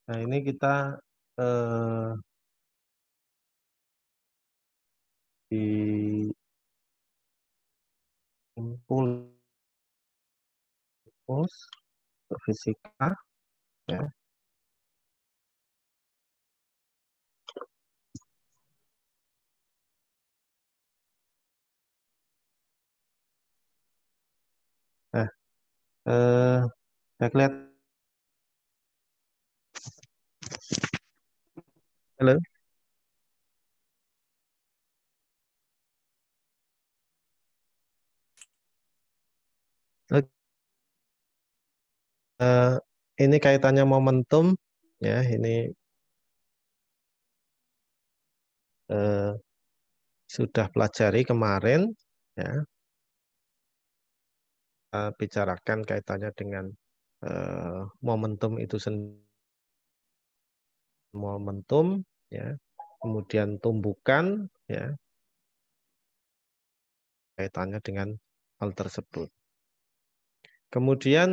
Nah, ini kita eh, di impuls fisika, ya. Nah, saya lihat, halo. Oke, ini kaitannya momentum, ya. Ini eh, sudah pelajari kemarin, ya. Kita bicarakan kaitannya dengan momentum itu sendiri, momentum, ya. Kemudian tumbukan, ya, kaitannya dengan hal tersebut. Kemudian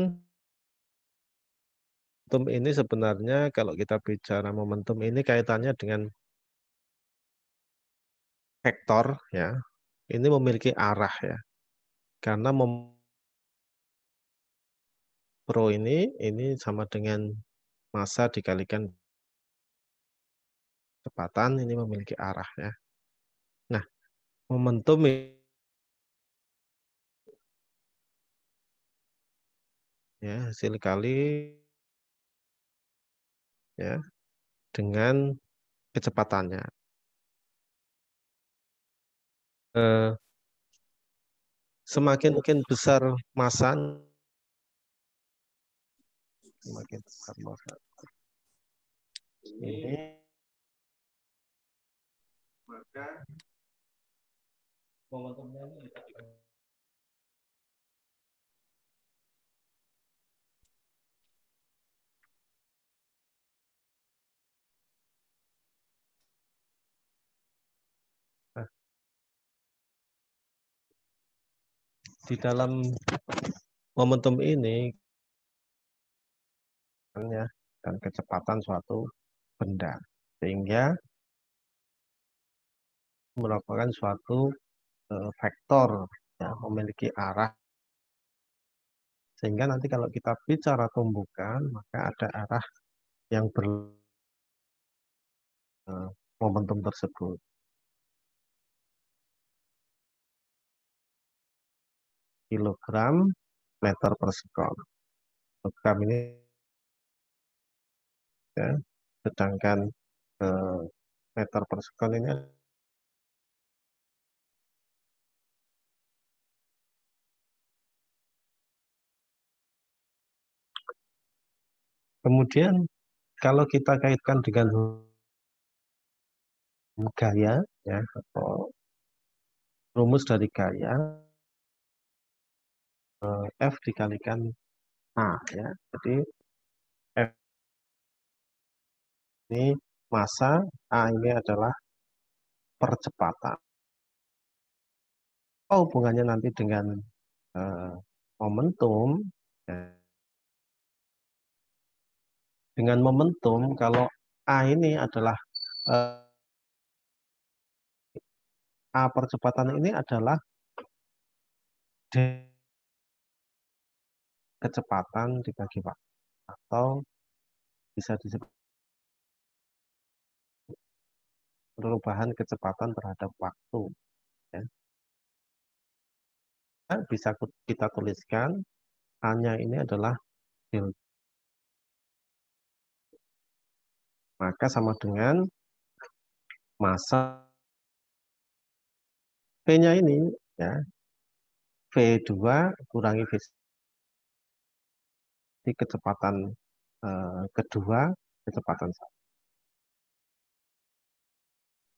momentum ini sebenarnya kalau kita bicara momentum ini kaitannya dengan vektor, ya. Ini memiliki arah, ya. Karena pro ini sama dengan massa dikalikan kecepatan, ini memiliki arah, ya. Nah, momentum ya hasil kali, ya, dengan kecepatannya. Eh, Semakin mungkin besar massa, semakin besar massa ini, maka momentumnya ini nah, di dalam momentum ini, ya, dan kecepatan suatu benda, sehingga merupakan suatu vektor, ya, memiliki arah, sehingga nanti kalau kita bicara tumbukan maka ada arah yang momentum tersebut. Kilogram meter per sekon. Kilogram ini, ya, sedangkan eh, meter per sekon ini. Kemudian kalau kita kaitkan dengan gaya, ya, atau rumus dari gaya, F dikalikan A, ya. Jadi F ini massa, A ini adalah percepatan. Apa hubungannya nanti dengan eh, momentum, ya. Dengan momentum, kalau A ini adalah A percepatan ini adalah kecepatan dibagi waktu, atau bisa disebut perubahan kecepatan terhadap waktu, ya. Nah, bisa kita tuliskan A-nya ini adalah delta, maka sama dengan massa V-nya ini, ya, V2 kurangi V di kecepatan kedua, kecepatan satu.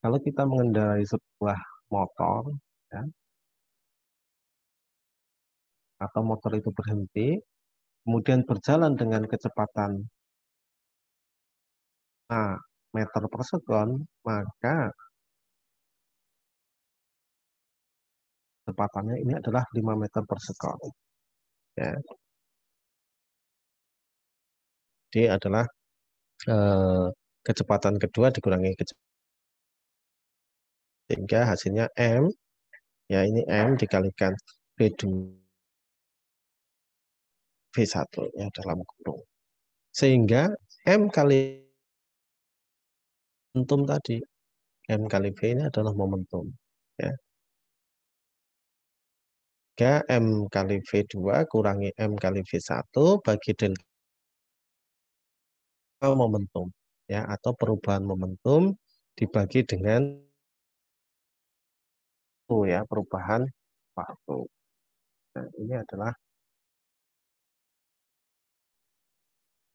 Kalau kita mengendarai sebuah motor, ya, atau motor itu berhenti, kemudian berjalan dengan kecepatan meter per sekon, maka kecepatannya ini adalah 5 meter per sekon. Ya. Jadi adalah eh, kecepatan kedua dikurangi kecepatan, sehingga hasilnya M, ya ini M dikalikan V2 V1 ya dalam kurung. Sehingga M kali momentum tadi, M kali V ini adalah momentum. Ya. 3 M kali V2 kurangi M kali V1 bagi delta momentum. Ya, atau perubahan momentum dibagi dengan ya perubahan waktu. Nah, ini adalah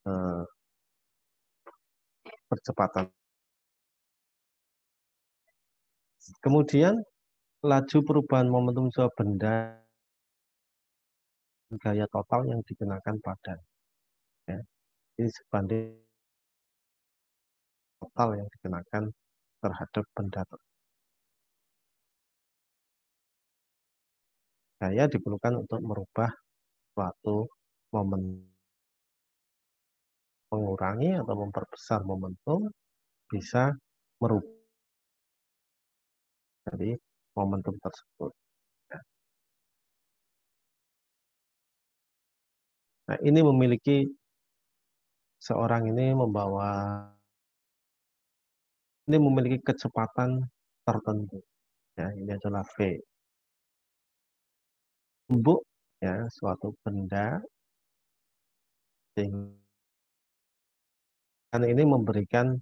eh, percepatan. Kemudian laju perubahan momentum sebuah benda gaya total yang dikenakan pada ya. Ini sebanding total yang dikenakan terhadap benda tersebut. Gaya diperlukan untuk merubah suatu momen, mengurangi atau memperbesar momentum bisa merubah dari momentum tersebut. Nah, ini seorang ini memiliki kecepatan tertentu. Ya, ini adalah V. Tumbuk ya suatu benda sehingga ini memberikan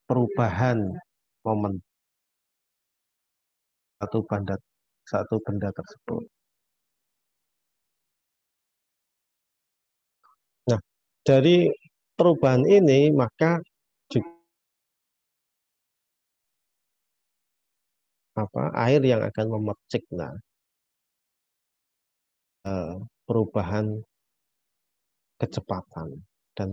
perubahan momen satu benda tersebut. Nah, dari perubahan ini maka juga air yang akan memercik perubahan kecepatan dan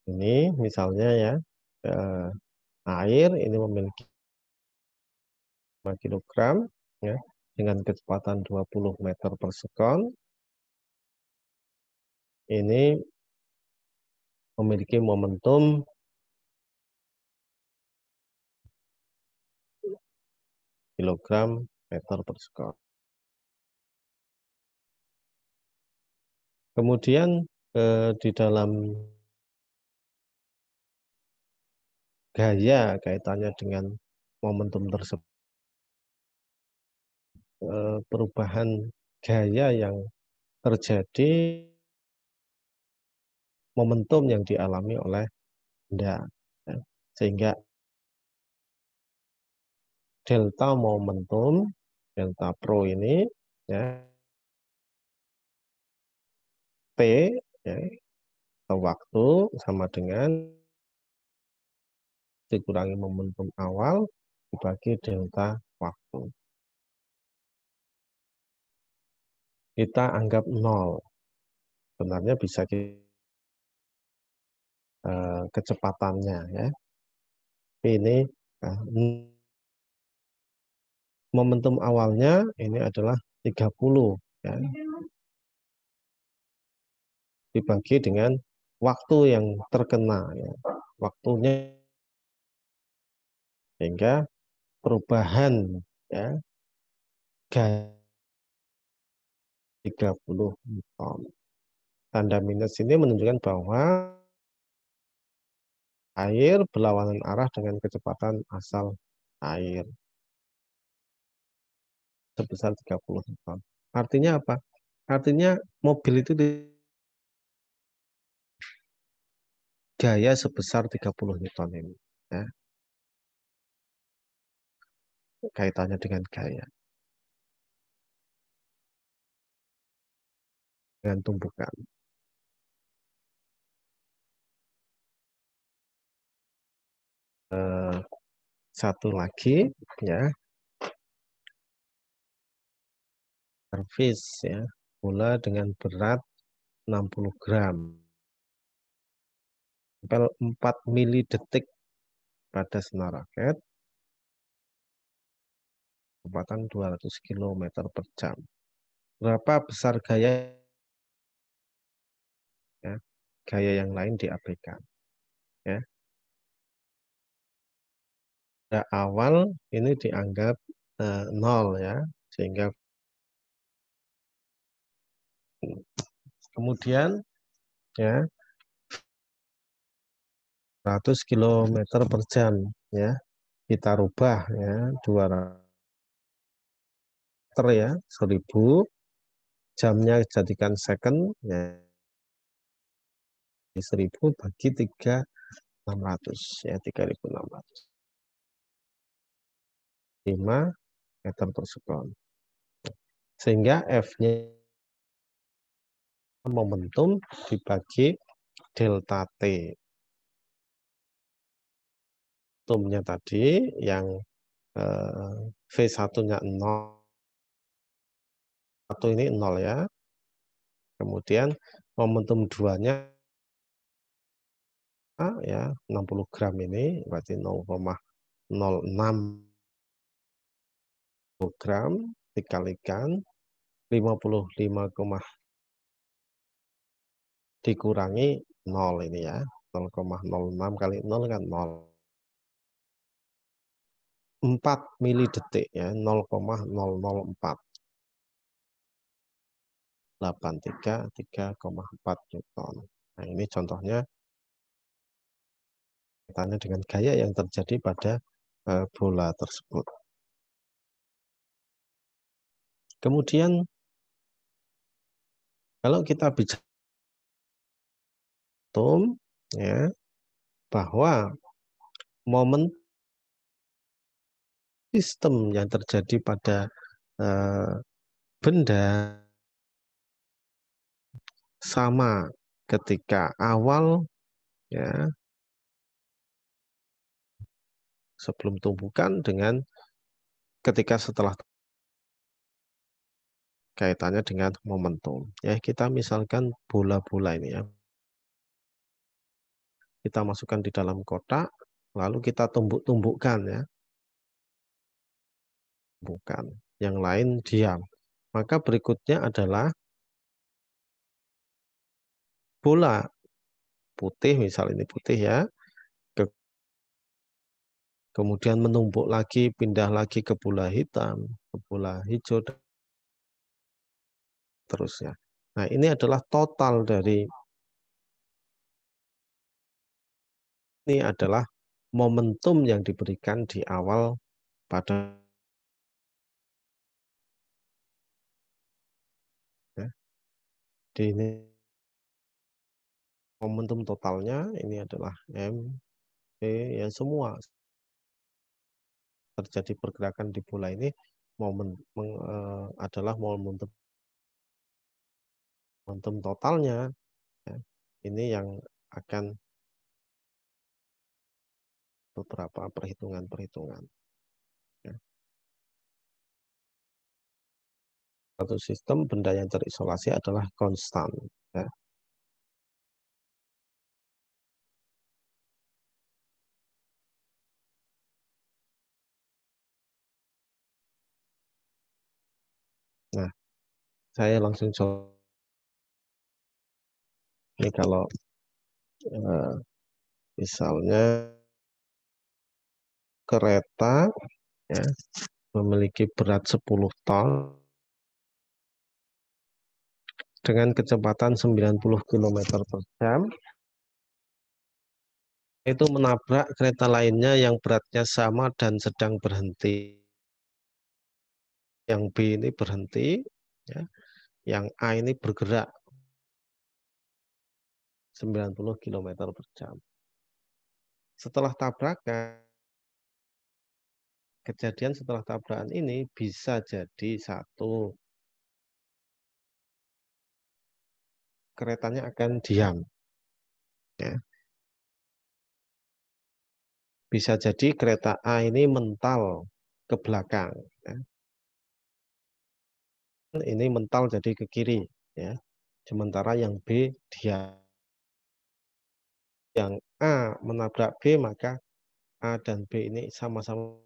ini misalnya ya eh, air ini memiliki 5 kilogram ya dengan kecepatan 20 meter per sekon ini memiliki momentum kilogram meter per sekon. Kemudian di dalam gaya kaitannya dengan momentum tersebut, perubahan gaya yang terjadi momentum yang dialami oleh benda, ya. Sehingga delta momentum, delta pro ini, ya, T, ya, atau waktu sama dengan dikurangi momentum awal dibagi delta waktu. Kita anggap 0. Sebenarnya bisa kecepatannya ya. Ini momentum awalnya ini adalah 30 ya. Dibagi dengan waktu yang terkena ya. Waktunya sehingga perubahan ya gaya 30 Newton. Tanda minus ini menunjukkan bahwa air berlawanan arah dengan kecepatan asal air sebesar 30 Newton. Artinya apa? Artinya mobil itu gaya sebesar 30 Newton ini. Ya. Kaitannya dengan gaya. Dengan tumpukan. Satu lagi ya servis ya bola dengan berat 60 gram tempel 4 mili detik pada senar raket kecepatan 200 km per jam. Berapa besar gaya? Ya, gaya yang lain diabaikan. Ya. Pada awal ini dianggap 0 ya, sehingga kemudian ya 100 km per jam ya, kita rubah ya 200 ya, 1000, jamnya jadikan second ya, 1000 bagi 3.600 ya, 3.600, 5 meter per sekon, sehingga F-nya momentum dibagi delta T. Momentumnya tadi yang V1-nya 0, 1 ini 0 ya. Kemudian momentum 2-nya ya 60 gram ini berarti 0,06 gram dikalikan 55, dikurangi 0 ini ya. 0,06 kali 0 kan 0. 4 mili detik ya, 0,004. 3,4 Newton. Nah, ini contohnya kaitannya dengan gaya yang terjadi pada bola tersebut. Kemudian kalau kita bicara ya, bahwa momen sistem yang terjadi pada benda sama ketika awal ya, sebelum tumbukan dengan ketika setelah, kaitannya dengan momentum ya. Kita misalkan bola-bola ini ya, kita masukkan di dalam kotak lalu kita tumbuk-tumbukkan ya, bukan, yang lain diam, maka berikutnya adalah bola putih, misal ini putih ya, kemudian menumpuk lagi, pindah lagi ke bola hitam, ke bola hijau, dan terusnya. Nah, ini adalah total dari, ini adalah momentum yang diberikan di awal pada ya. Di ini momentum totalnya ini adalah M, P ya, semua terjadi pergerakan di bola ini adalah momentum totalnya ya. Ini yang akan beberapa perhitungan-perhitungan ya. Satu sistem benda yang terisolasi adalah konstan ya. Nah, saya langsung coba ini kalau misalnya kereta ya, memiliki berat 10 ton dengan kecepatan 90 km per jam, itu menabrak kereta lainnya yang beratnya sama dan sedang berhenti. Yang B ini berhenti ya, yang A ini bergerak 90 km per jam. Setelah tabrakan, kejadian setelah tabrakan ini bisa jadi satu, keretanya akan diam ya. Bisa jadi kereta A ini mental ke belakang ya. Ini mental jadi ke kiri ya. Sementara yang B diam. Yang A menabrak B, maka A dan B ini sama-sama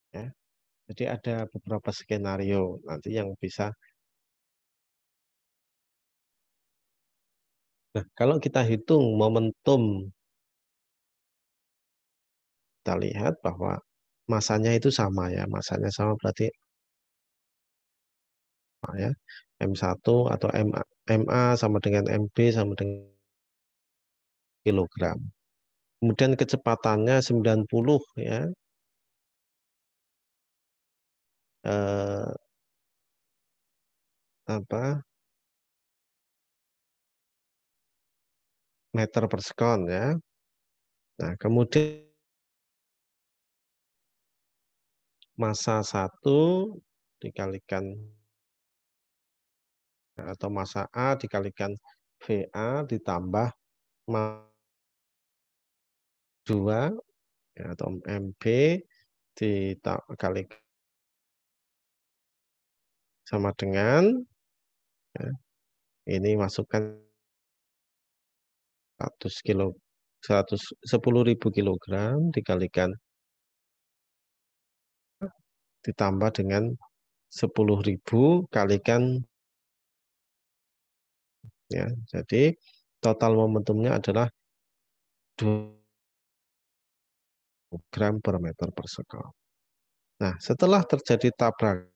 ya. Jadi ada beberapa skenario nanti yang bisa. Nah, kalau kita hitung momentum, kita lihat bahwa masanya itu sama ya. Masanya sama berarti ya, M1 atau MA sama dengan MB sama dengan kilogram. Kemudian kecepatannya 90 ya. Eh, apa meter per sekon ya. Nah, kemudian massa 1 dikalikan atau massa A dikalikan VA ditambah massa 2 ya, atau MB dikalikan sama dengan ya, ini masukkan 100 kilo 110.000 kilogram dikalikan ditambah dengan 10.000 kalikan ya. Jadi total momentumnya adalah 2 gram per meter per sekon. Nah, setelah terjadi tabrakan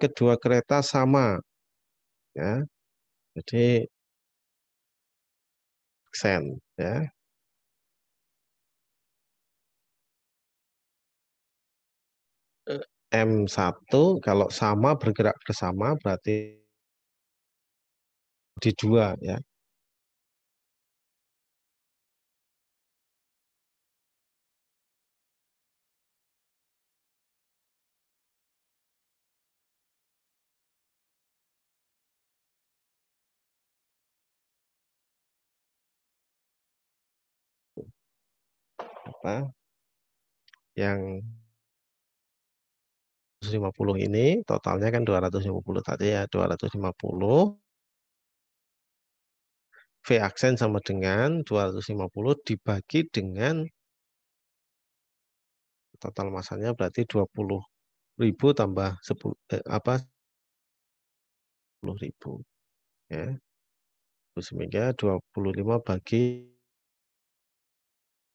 kedua kereta sama ya. Jadi aksen ya. M1 kalau sama bergerak bersama berarti di dua ya. Apa yang 250 ini totalnya kan 250 tadi ya, 250 V aksen sama dengan 250 dibagi dengan total masanya berarti 20.000 tambah 10 10.000 ya. Sehingga 25 bagi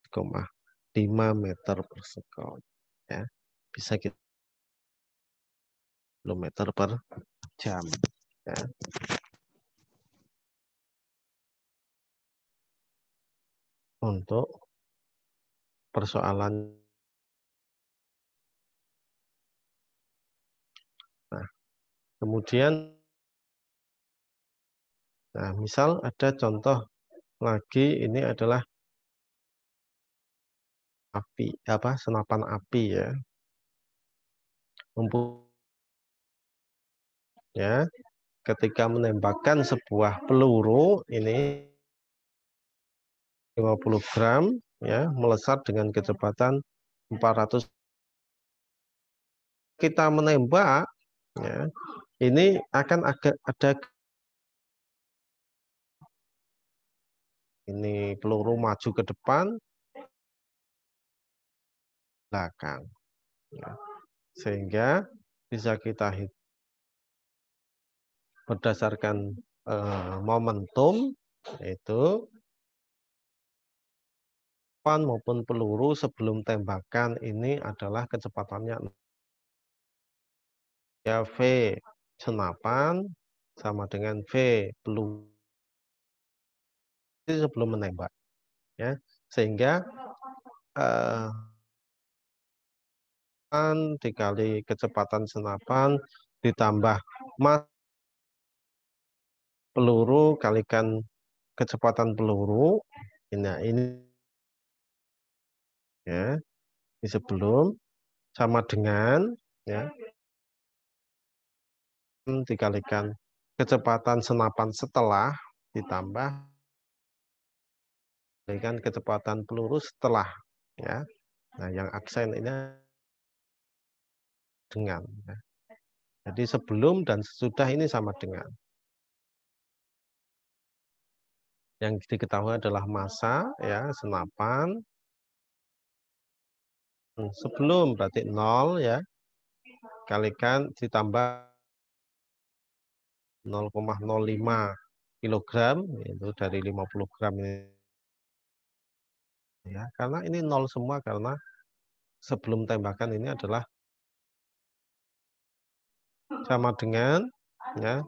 5 meter per sekon ya. Bisa kita kilometer per jam ya. Untuk persoalan. Nah, kemudian nah, misal ada contoh lagi ini adalah api apa senapan api ya. Ya, ketika menembakkan sebuah peluru ini 50 gram ya melesat dengan kecepatan 400 kita menembak ya ini akan ada ini peluru maju ke depan belakang ya. Sehingga bisa kita hitung berdasarkan momentum itu pan maupun peluru sebelum tembakan ini adalah kecepatannya ya V senapan sama dengan V peluru sebelum menembak ya sehingga eh, dikali kecepatan senapan ditambah mas peluru kalikan kecepatan peluru ini ya di sebelum sama dengan ya dikalikan kecepatan senapan setelah ditambah dengan kecepatan peluru setelah ya. Nah, yang aksen ini dengan ya. Jadi sebelum dan sesudah ini sama dengan. Yang diketahui adalah massa ya, senapan Sebelum berarti 0 ya, kalikan ditambah 0,05 kilogram, itu dari 50 gram ini ya. Karena ini 0 semua karena sebelum tembakan ini adalah sama dengan ya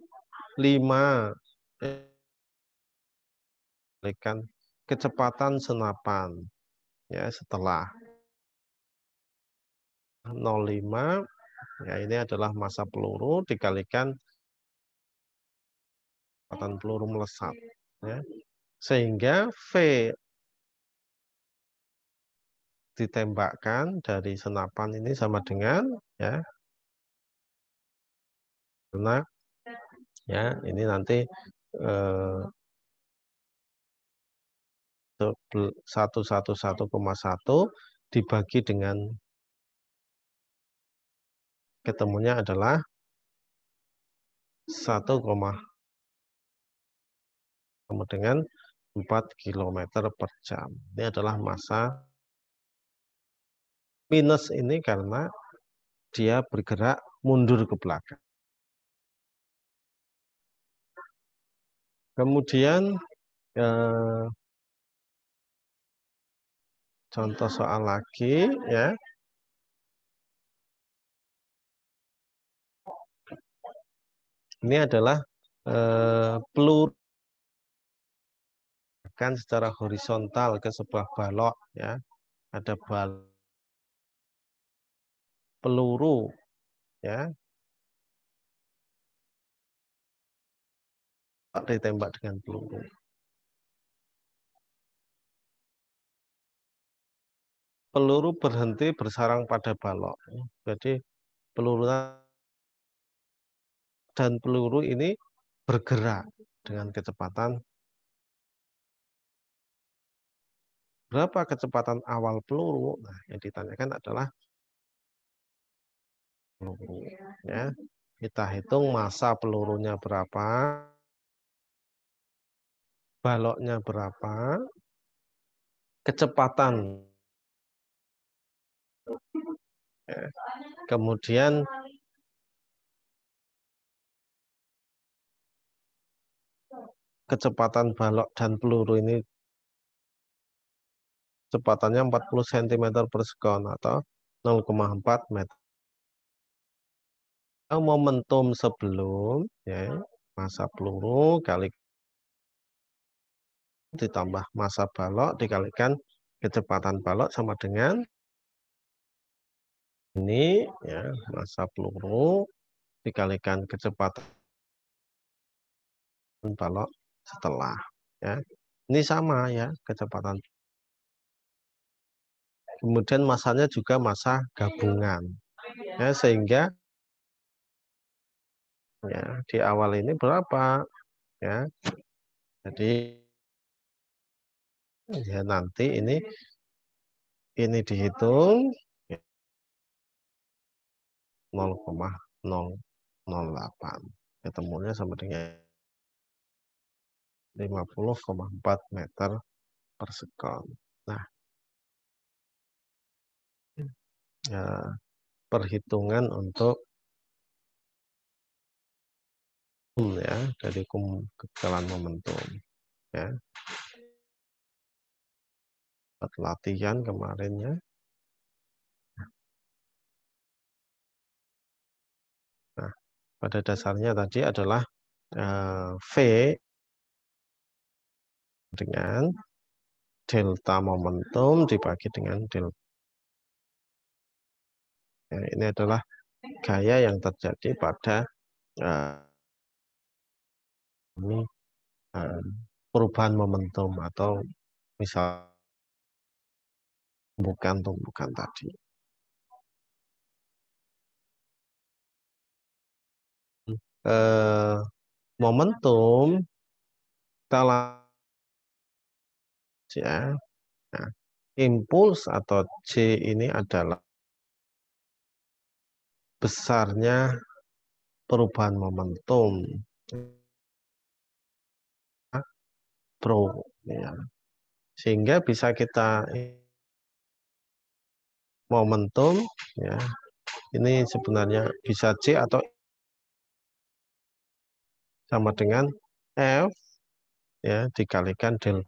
5 kalikan kecepatan senapan ya setelah 0,5 ya ini adalah massa peluru dikalikan kecepatan peluru melesat ya. Sehingga V ditembakkan dari senapan ini sama dengan ya karena ya ini nanti 111,1 dibagi dengan ketemunya adalah 1, sama dengan 4 km per jam. Ini adalah massa minus ini karena dia bergerak mundur ke belakang. Kemudian contoh soal lagi ya. Ini adalah peluru kan secara horizontal ke sebuah balok ya. Ada peluru ya. Ditembak dengan peluru. Peluru berhenti bersarang pada balok. Jadi peluru dan peluru ini bergerak dengan kecepatan. Berapa kecepatan awal peluru? Nah, yang ditanyakan adalah peluru. Ya. Kita hitung massa pelurunya berapa, baloknya berapa, kecepatan. Ya. Kemudian kecepatan balok dan peluru ini kecepatannya 40 cm per sekon atau 0,4 meter. Momentum sebelum ya, massa peluru kali ditambah massa balok dikalikan kecepatan balok sama dengan ini ya, massa peluru dikalikan kecepatan balok setelah ya. Ini sama ya kecepatan. Kemudian massanya juga massa gabungan. Ya, sehingga ya di awal ini berapa ya. Jadi ya nanti ini dihitung 0,008. Ketemunya sama dengan 50,4 meter per sekon. Nah, ya, perhitungan untuk ya dari kekekalan momentum ya. Latihan kemarin ya. Nah, pada dasarnya tadi adalah V dengan delta momentum dibagi dengan delta. Ya, ini adalah gaya yang terjadi pada ini perubahan momentum atau misal tumbukan tadi. Momentum kita ya. Nah, impuls atau C ini adalah besarnya perubahan momentum pro ya. Sehingga bisa kita momentum, ya, ini sebenarnya bisa C atau sama dengan F, ya, dikalikan delta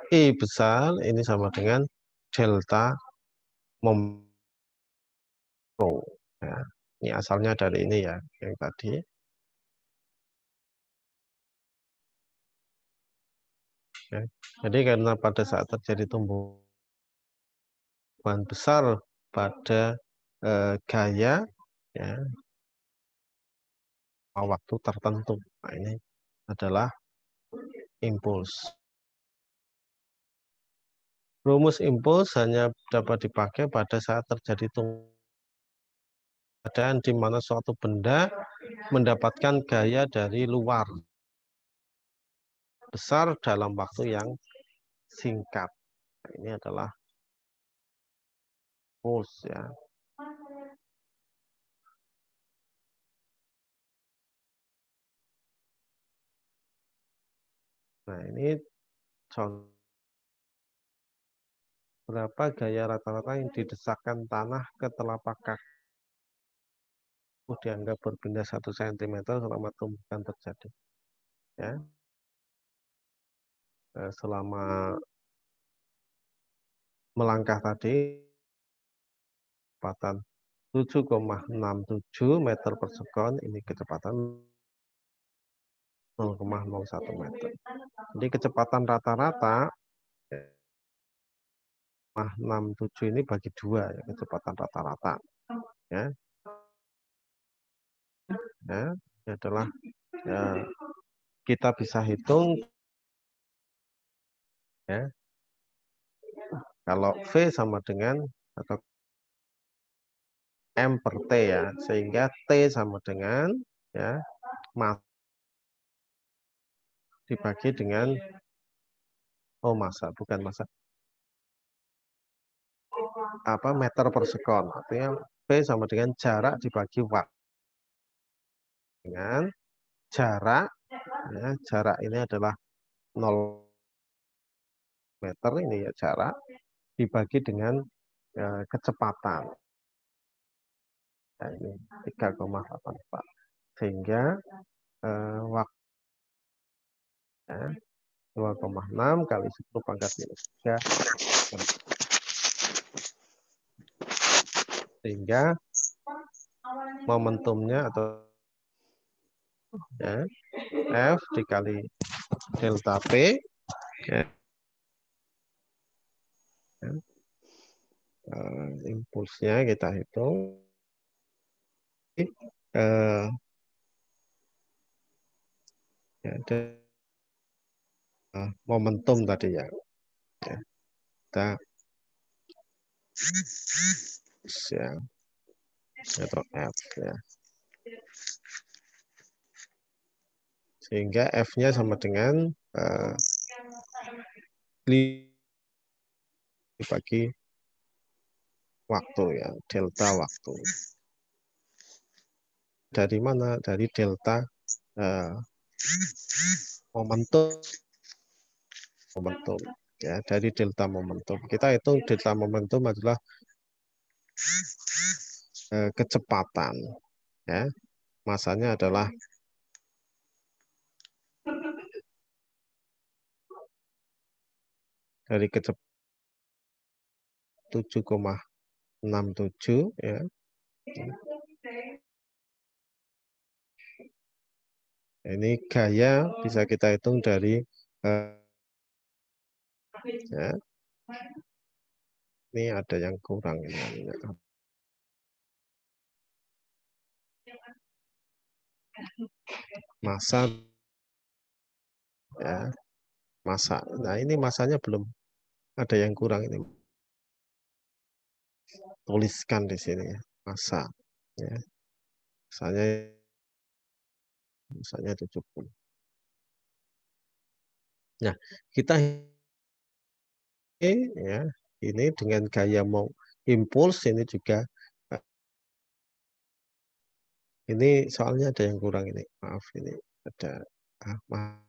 I besar, ini sama dengan delta momentum. Ya. Ini asalnya dari ini ya, yang tadi. Ya. Jadi karena pada saat terjadi tumbuhan besar pada gaya, ya, waktu tertentu. Nah, ini adalah impuls. Rumus impuls hanya dapat dipakai pada saat terjadi keadaan di mana suatu benda mendapatkan gaya dari luar besar dalam waktu yang singkat. Nah, ini adalah impuls, ya. Nah, ini contoh berapa gaya rata-rata yang didesakkan tanah ke telapak kaki dianggap berpindah 1 cm selama tumbuhan terjadi. Ya, selama melangkah tadi kecepatan 7,67 meter per sekon, ini kecepatan 0,01 meter. Jadi kecepatan rata-rata 67 ini bagi 2 ya, kecepatan rata-rata. Ya, ya, ini adalah ya, kita bisa hitung ya. Kalau V sama dengan atau M per T ya, sehingga T sama dengan ya massa dibagi dengan massa, bukan massa, apa, meter per sekon. Artinya V sama dengan jarak dibagi watt dengan jarak, ya, jarak ini adalah 0 meter, ini ya jarak dibagi dengan kecepatan. Nah, ini 3,84 sehingga waktu 2,6 kali 10 pangkat minus 3, sehingga momentumnya atau ya, F dikali delta P, ya, ya, impulsnya kita hitung ya, momentum tadi ya, ya kita ya, atau F ya, sehingga F-nya sama dengan dibagi waktu ya, delta waktu. Dari mana? Dari delta momentum ya, dari delta momentum. Kita hitung delta momentum adalah kecepatan ya. Masanya adalah dari kecepatan 7,67 ya. Ini gaya bisa kita hitung dari ya. Ini ada yang kurang ini. Massa ya, massa. Nah, ini massanya belum ada yang kurang ini. Tuliskan di sini ya, massa ya. Massanya 70. Nah, kita ya, ini dengan gaya mau impuls ini juga ini soalnya ada yang kurang ini. Maaf ini ada maaf.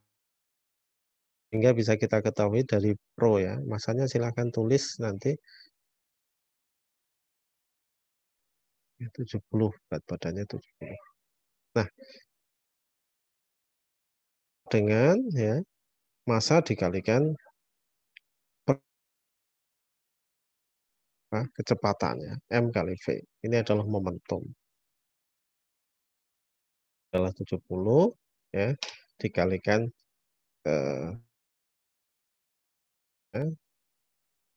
Sehingga bisa kita ketahui dari Pro ya. Masanya silahkan tulis nanti 70, berat badannya 70. Nah, dengan ya massa dikalikan kecepatannya, M kali V. Ini adalah momentum. Adalah 70 ya dikalikan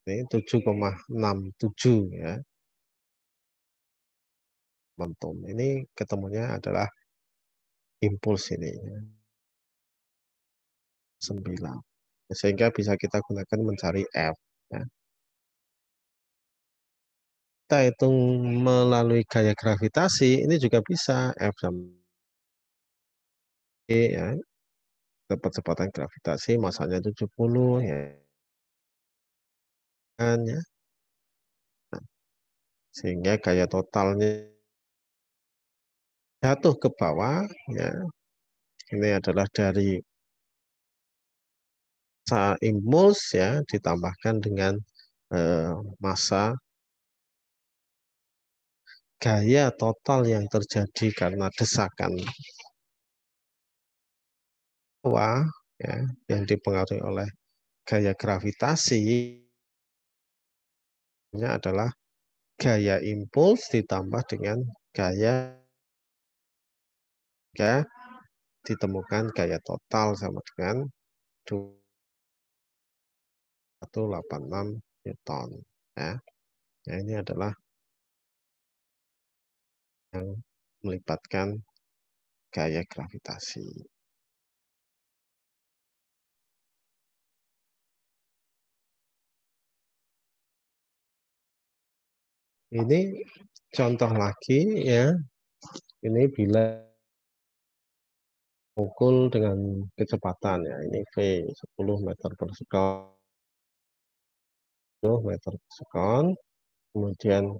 ini 7,67 ya momentum. Ini ketemunya adalah impuls ini ya, 9. Sehingga bisa kita gunakan mencari F ya. Kita hitung melalui gaya gravitasi ini juga bisa F sama E ya. Kecepatan gravitasi masanya 70 ya kan ya. Nah, sehingga gaya totalnya jatuh ke bawah ya. Ini adalah dari massa impuls ya ditambahkan dengan massa gaya total yang terjadi karena desakan bawah ya yang dipengaruhi oleh gaya gravitasi adalah gaya impuls ditambah dengan gaya ditemukan gaya total sama dengan 186 Newton ya. Nah, ini adalah yang melibatkan gaya gravitasi. Ini contoh lagi ya. Ini bila pukul dengan kecepatan ya. Ini V 10 meter per sekon. 10 meter per sekon. Kemudian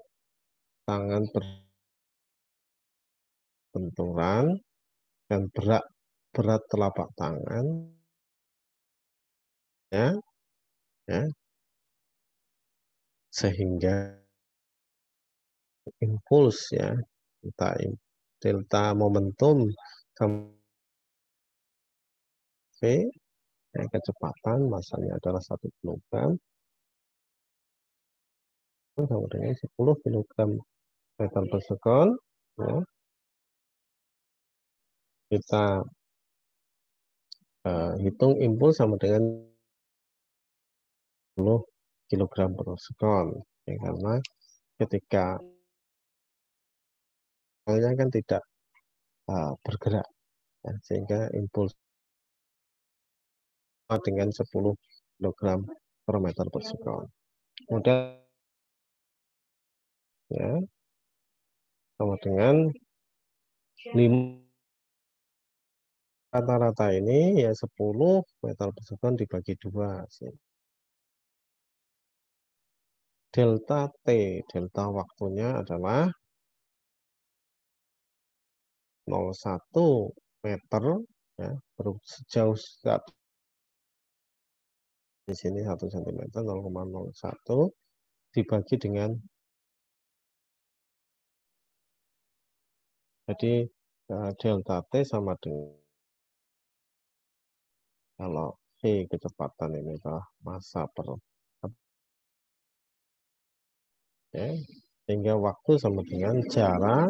tangan berbenturan dan berat berat telapak tangan ya, ya sehingga impuls ya delta momentum V ya, kecepatan masanya adalah 1 kilogram sama dengan 10 kilogram meter per sekon ya. Kita hitung impuls sama dengan 10 kilogram per sekon ya, karena ketika kan tidak bergerak ya, sehingga impuls dengan 10 kilogram per meter per sekon. Kemudian ya sama dengan 5 rata-rata ini ya 10 meter per sekon dibagi 2 sih. Delta T, delta waktunya adalah 0,1 meter ya, sejauh di sini 1 cm 0,01 dibagi dengan jadi delta T sama dengan kalau V kecepatan ini adalah massa per ya, sehingga waktu sama dengan jarak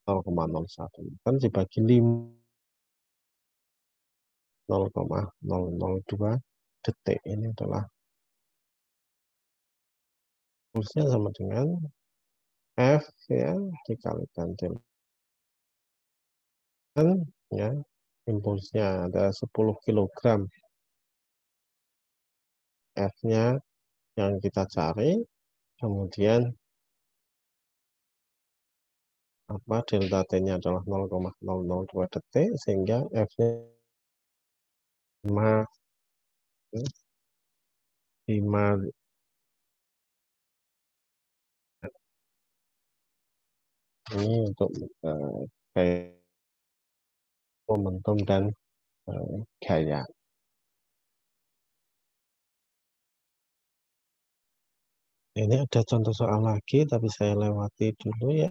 0,01 kan dibagi 0,002 detik ini adalah pulsnya sama dengan F ya dikalikan delta ya impulsnya ada 10 kilogram F-nya yang kita cari kemudian apa delta T-nya adalah 0,002 detik sehingga F-nya 5 ini untuk kayak momentum dan gaya. Ini ada contoh soal lagi, tapi saya lewati dulu ya.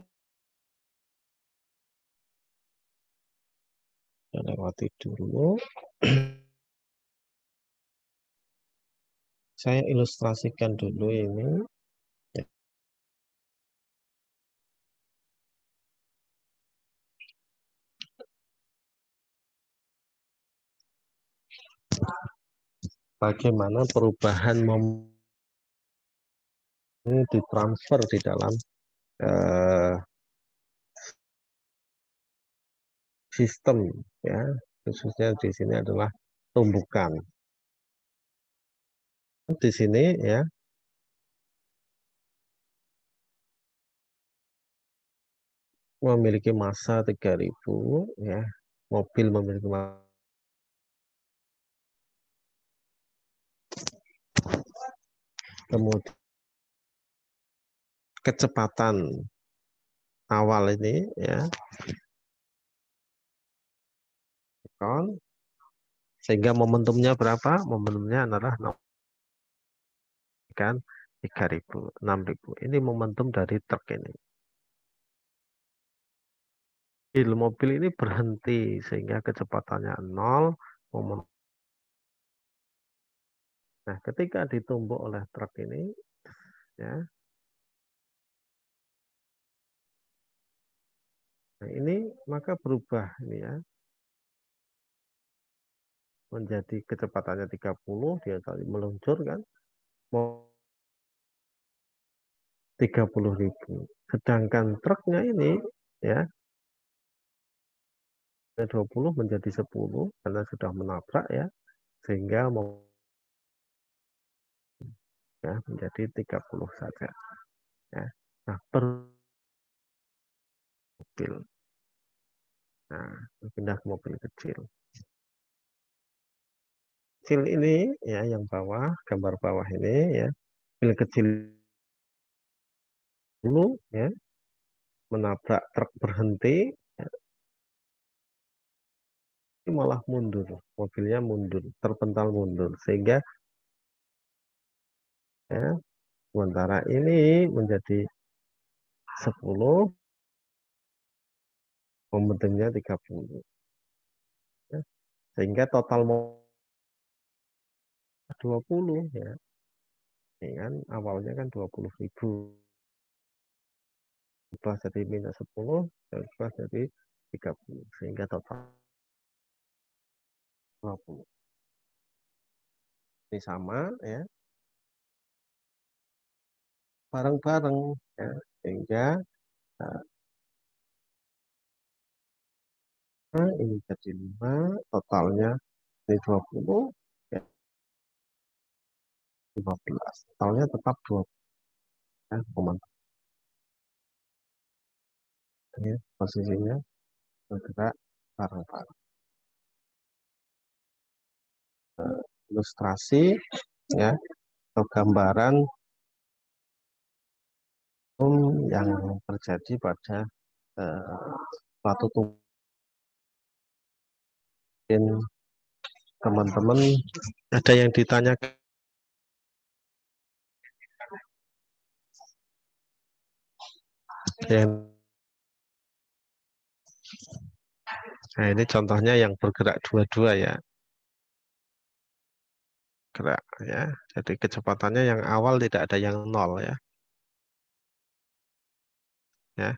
Saya lewati dulu. Saya ilustrasikan dulu ini. Bagaimana perubahan ini ditransfer di dalam eh, sistem, ya, khususnya di sini adalah tumbukan. Di sini ya memiliki massa 3.000, ya, mobil memiliki kemudian kecepatan awal ini ya kon, sehingga momentumnya berapa? Momentumnya adalah kan 3.000, 6.000. Ini momentum dari truk ini. Mobil ini berhenti sehingga kecepatannya nol. Nah, ketika ditumbuk oleh truk ini, ya, nah ini maka berubah ini ya, menjadi kecepatannya 30, dia kali meluncur kan, mau 30.000. Sedangkan truknya ini ya 20 menjadi 10 karena sudah menabrak ya, sehingga mau ya menjadi 30 saja ya. Nah, per mobil. Nah, pindah ke mobil kecil. Kecil ini ya, yang bawah, gambar bawah ini ya, mobil kecil dulu ya, menabrak truk berhenti, ya, malah mundur, mobilnya mundur, terpental mundur, sehingga ya, sementara ini menjadi 10, momentumnya 30 ya. Sehingga total mau 20 ya, kan awalnya kan 20.000, ubah jadi minus 10, ubah jadi 30, sehingga total 20. Ini sama ya, bareng-bareng ya, sehingga ini jadi 5, totalnya ini 20 ya, 15, totalnya tetap 20 ya, ya, posisinya bergerak bareng-bareng. Ilustrasi ya, atau gambaran yang terjadi pada suatu mungkin teman-teman ada yang ditanyakan yang, nah ini contohnya yang bergerak dua-dua ya, gerak ya, jadi kecepatannya yang awal tidak ada yang nol ya, ya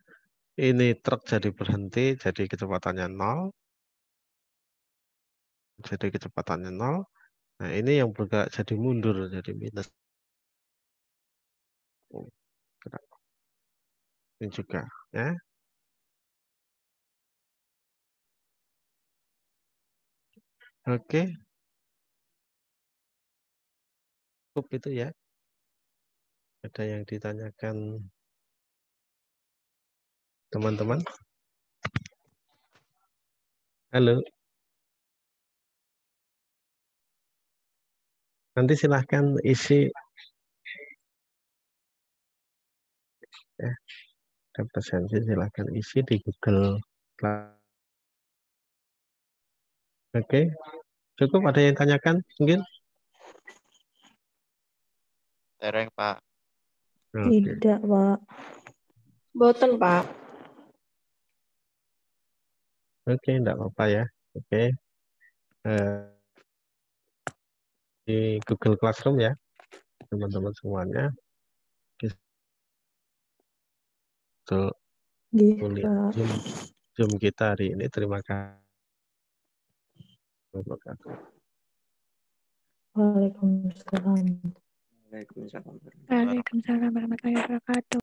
ini truk jadi berhenti jadi kecepatannya nol, jadi kecepatannya nol. Nah ini yang bergerak jadi mundur jadi minus. Gerak ini juga ya. Oke, cukup itu ya. Ada yang ditanyakan teman-teman? Halo, nanti silahkan isi ya, ada presensi silahkan isi di Google Class. Oke, cukup ada yang tanyakan mungkin? Tereng, Pak. Oke, Tidak, Pak. Boten, Pak. oke, enggak apa-apa ya. Oke, eh, di Google Classroom ya, teman-teman semuanya. Untuk Nggih, kuliah Pak. Zoom kita hari ini. Terima kasih. Wabarakatuh. Waalaikumsalam. Waalaikumsalam. Waalaikumsalam warahmatullahi wabarakatuh.